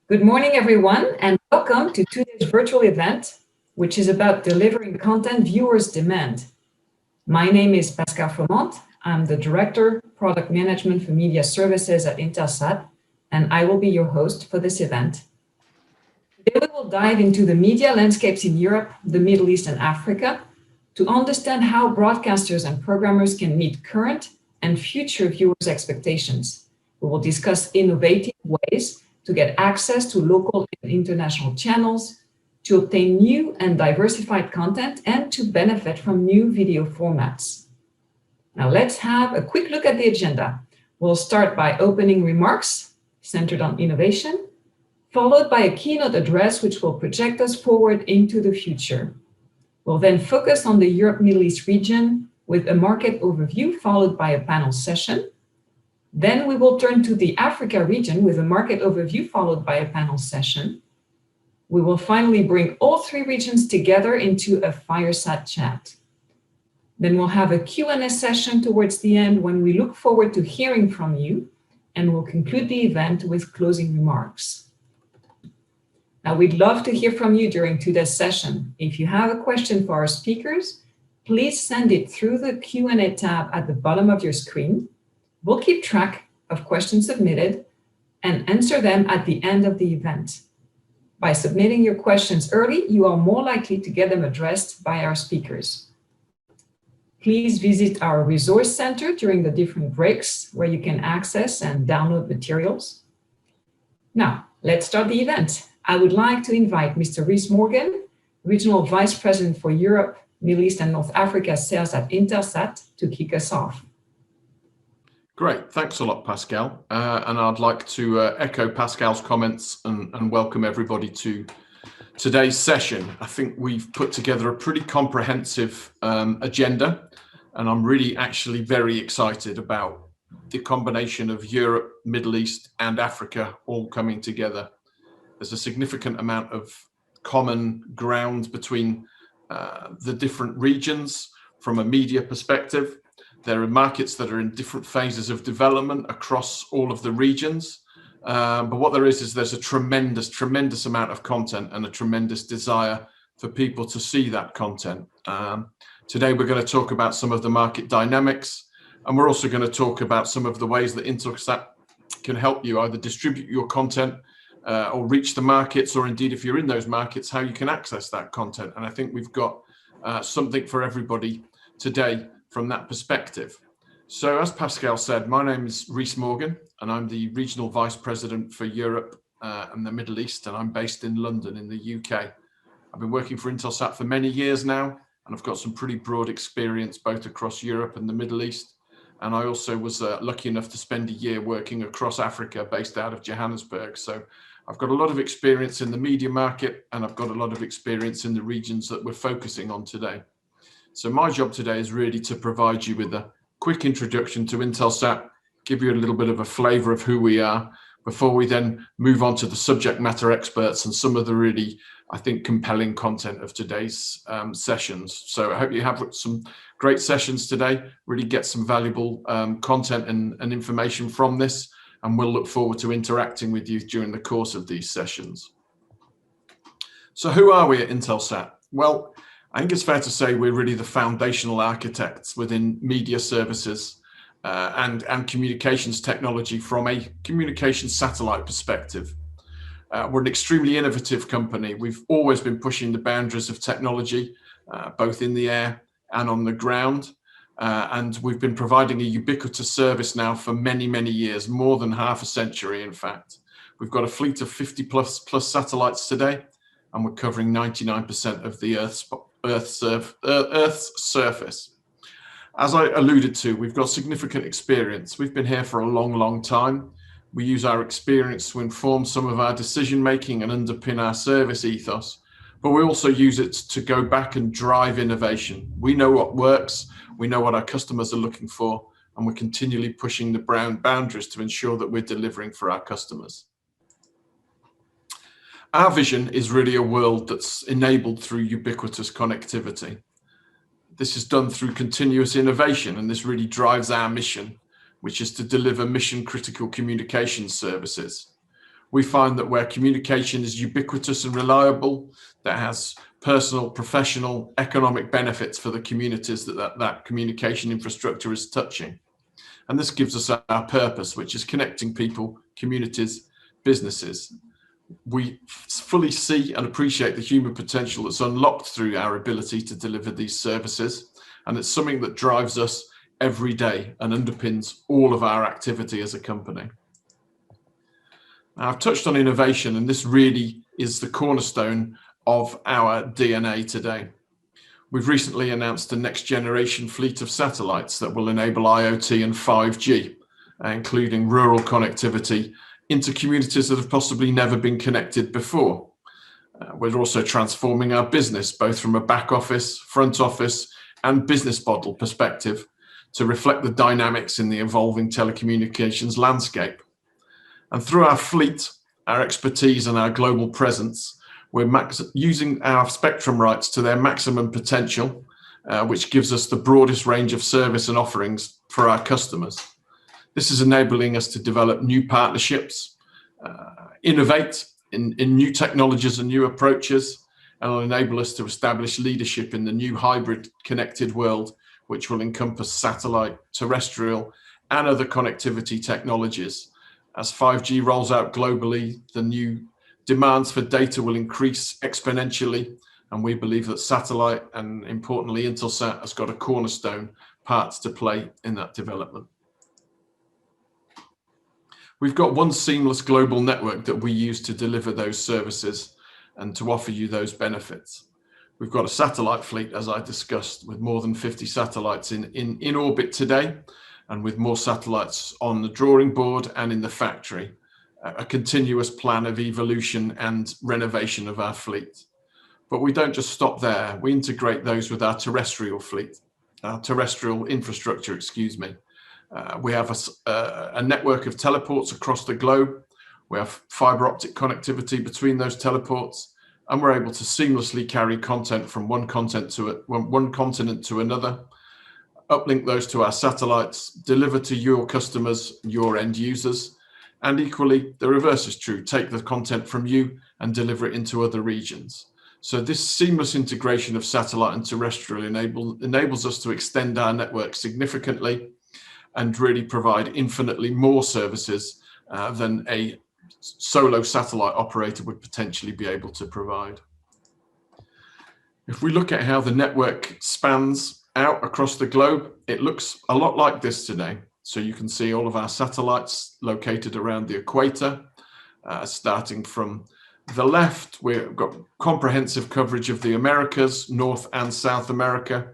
Good morning, everyone, and welcome to today's virtual event, which is about delivering content viewers demand. My name is Pascal Fomont. I'm the Director, Product Management for Media Services at Intelsat, and I will be your host for this event. Today, we will dive into the media landscapes in Europe, the Middle East, and Africa to understand how broadcasters and programmers can meet current and future viewers' expectations. We will discuss innovative ways to get access to local and international channels, to obtain new and diversified content, and to benefit from new video formats. Now let's have a quick look at the agenda. We'll start by opening remarks centered on innovation, followed by a keynote address which will project us forward into the future. We'll then focus on the Europe-Middle East region with a market overview, followed by a panel session. Then we will turn to the Africa region with a market overview followed by a panel session. We will finally bring all three regions together into a fireside chat. Then we'll have a Q&A session towards the end when we look forward to hearing from you, and we'll conclude the event with closing remarks. Now, we'd love to hear from you during today's session. If you have a question for our speakers, please send it through the Q&A tab at the bottom of your screen. We'll keep track of questions submitted and answer them at the end of the event. By submitting your questions early, you are more likely to get them addressed by our speakers. Please visit our resource center during the different breaks where you can access and download materials. Now, let's start the event. I would like to invite Mr. Rhys Morgan, Regional Vice President for Europe, Middle East and North Africa Sales at Intelsat, to kick us off. Great, thanks a lot, Pascal. And I'd like to echo Pascal's comments and welcome everybody to today's session. I think we've put together a pretty comprehensive agenda, and I'm really actually very excited about the combination of Europe, Middle East, and Africa all coming together. There's a significant amount of common ground between the different regions from a media perspective. There are markets that are in different phases of development across all of the regions. But what there is there's a tremendous amount of content and a tremendous desire for people to see that content. Today, we're going to talk about some of the market dynamics, and we're also going to talk about some of the ways that Intelsat can help you either distribute your content or reach the markets, or indeed, if you're in those markets, how you can access that content. And I think we've got something for everybody today from that perspective. So as Pascal said, my name is Rhys Morgan, and I'm the Regional Vice President for Europe and the Middle East, and I'm based in London in the UK. I've been working for Intelsat for many years now, and I've got some pretty broad experience both across Europe and the Middle East. And I also was lucky enough to spend a year working across Africa based out of Johannesburg. So I've got a lot of experience in the media market, and I've got a lot of experience in the regions that we're focusing on today. So my job today is really to provide you with a quick introduction to Intelsat, give you a little bit of a flavor of who we are, before we then move on to the subject matter experts and some of the really, I think, compelling content of today's sessions. So I hope you have some great sessions today, really get some valuable content and information from this, and we'll look forward to interacting with you during the course of these sessions. So who are we at Intelsat? Well, I think it's fair to say we're really the foundational architects within media services and communications technology from a communications satellite perspective. We're an extremely innovative company. We've always been pushing the boundaries of technology, both in the air and on the ground. And we've been providing a ubiquitous service now for many, many years, more than half a century, in fact. We've got a fleet of 50 plus satellites today, and we're covering 99% of the Earth's surface. As I alluded to, we've got significant experience. We've been here for a long, long time. We use our experience to inform some of our decision making and underpin our service ethos, but we also use it to go back and drive innovation. We know what works, we know what our customers are looking for, and we're continually pushing the boundaries to ensure that we're delivering for our customers. Our vision is really a world that's enabled through ubiquitous connectivity. This is done through continuous innovation, and this really drives our mission, which is to deliver mission-critical communication services. We find that where communication is ubiquitous and reliable, that has personal, professional, economic benefits for the communities that communication infrastructure is touching. And this gives us our purpose, which is connecting people, communities, businesses. We fully see and appreciate the human potential that's unlocked through our ability to deliver these services. And it's something that drives us every day and underpins all of our activity as a company. Now, I've touched on innovation, and this really is the cornerstone of our DNA today. We've recently announced a next generation fleet of satellites that will enable IoT and 5G, including rural connectivity into communities that have possibly never been connected before. We're also transforming our business, both from a back office, front office, and business model perspective, to reflect the dynamics in the evolving telecommunications landscape. And through our fleet, our expertise, and our global presence, we're using our spectrum rights to their maximum potential, which gives us the broadest range of service and offerings for our customers. This is enabling us to develop new partnerships, innovate in new technologies and new approaches, and will enable us to establish leadership in the new hybrid connected world, which will encompass satellite, terrestrial, and other connectivity technologies. As 5G rolls out globally, the new demands for data will increase exponentially, and we believe that satellite, and importantly Intelsat, has got a cornerstone part to play in that development. We've got one seamless global network that we use to deliver those services and to offer you those benefits. We've got a satellite fleet, as I discussed, with more than 50 satellites in orbit today, and with more satellites on the drawing board and in the factory. A continuous plan of evolution and renovation of our fleet. But we don't just stop there. We integrate those with our terrestrial fleet, our terrestrial infrastructure, excuse me. We have a network of teleports across the globe. We have fiber optic connectivity between those teleports, and we're able to seamlessly carry content from one continent to another, uplink those to our satellites, deliver to your customers, your end users, and equally, the reverse is true. Take the content from you and deliver it into other regions. So this seamless integration of satellite and terrestrial enables us to extend our network significantly and really provide infinitely more services than a solo satellite operator would potentially be able to provide. If we look at how the network spans out across the globe, it looks a lot like this today. So you can see all of our satellites located around the equator, starting from the left. We've got comprehensive coverage of the Americas, North and South America.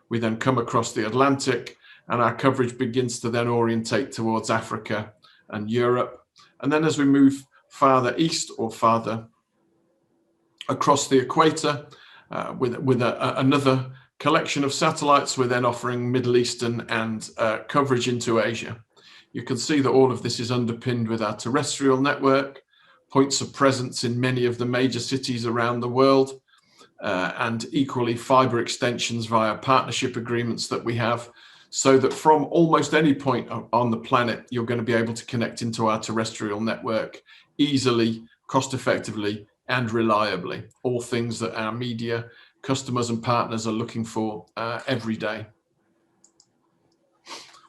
We then come across the Atlantic, and our coverage begins to then orientate towards Africa and Europe. And then as we move farther east or farther across the equator, with another collection of satellites, we're then offering Middle Eastern and coverage into Asia. You can see that all of this is underpinned with our terrestrial network, points of presence in many of the major cities around the world, and equally fiber extensions via partnership agreements that we have, so that from almost any point on the planet, you're going to be able to connect into our terrestrial network easily, cost effectively, and reliably. All things that our media customers and partners are looking for every day.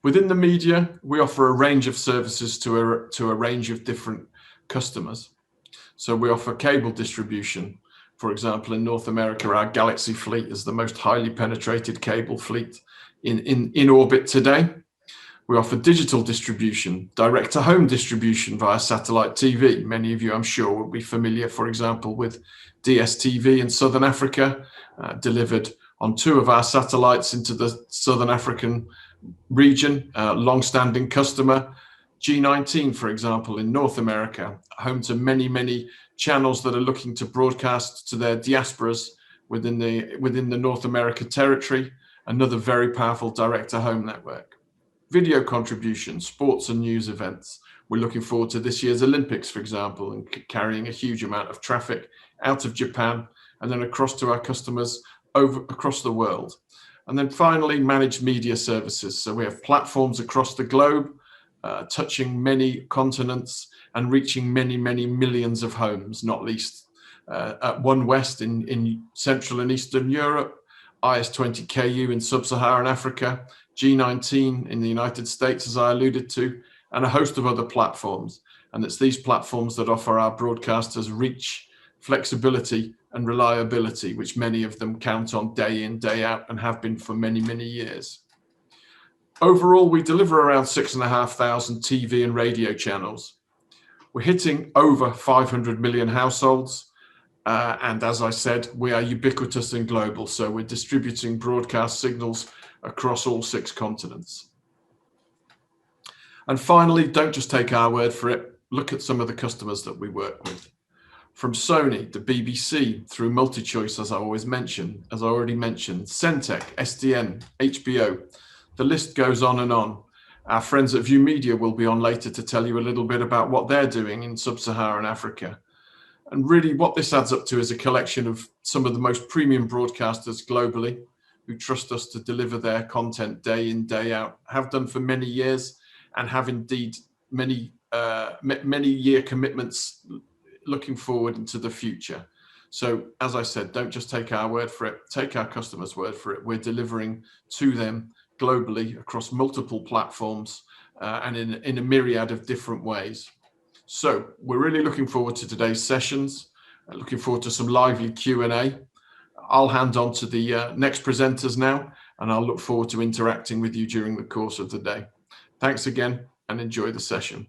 Within the media, we offer a range of services to a range of different customers. So we offer cable distribution. For example, in North America, our Galaxy fleet is the most highly penetrated cable fleet in orbit today. We offer digital distribution, direct-to-home distribution via satellite TV. Many of you, I'm sure, will be familiar, for example, with DSTV in Southern Africa, delivered on 2 of our satellites into the Southern African region, long-standing customer. G19, for example, in North America, home to many, many channels that are looking to broadcast to their diasporas within the North America territory. Another very powerful direct-to-home network. Video contribution, sports and news events. We're looking forward to this year's Olympics, for example, and carrying a huge amount of traffic out of Japan and then across to our customers across the world. And then finally, managed media services. So we have platforms across the globe, touching many continents and reaching many, many millions of homes, not least at OneWest in Central and Eastern Europe, IS20KU in Sub-Saharan Africa, G19 in the United States, as I alluded to, and a host of other platforms. And it's these platforms that offer our broadcasters reach, flexibility, and reliability, which many of them count on day in, day out, and have been for many, many years. Overall, we deliver around 6,500 TV and radio channels. We're hitting over 500 million households. And as I said, we are ubiquitous and global. So we're distributing broadcast signals across all 6 continents. And finally, don't just take our word for it. Look at some of the customers that we work with. From Sony, the BBC, through MultiChoice, as I already mentioned, Centec, SDN, HBO, the list goes on and on. Our friends at View Media will be on later to tell you a little bit about what they're doing in Sub-Saharan Africa. And really what this adds up to is a collection of some of the most premium broadcasters globally who trust us to deliver their content day in, day out, have done for many years, and have indeed many year commitments looking forward into the future. So as I said, don't just take our word for it, take our customers' word for it. We're delivering to them globally across multiple platforms and in a myriad of different ways. So we're really looking forward to today's sessions, looking forward to some lively Q&A. I'll hand on to the next presenters now, and I'll look forward to interacting with you during the course of the day. Thanks again, and enjoy the session.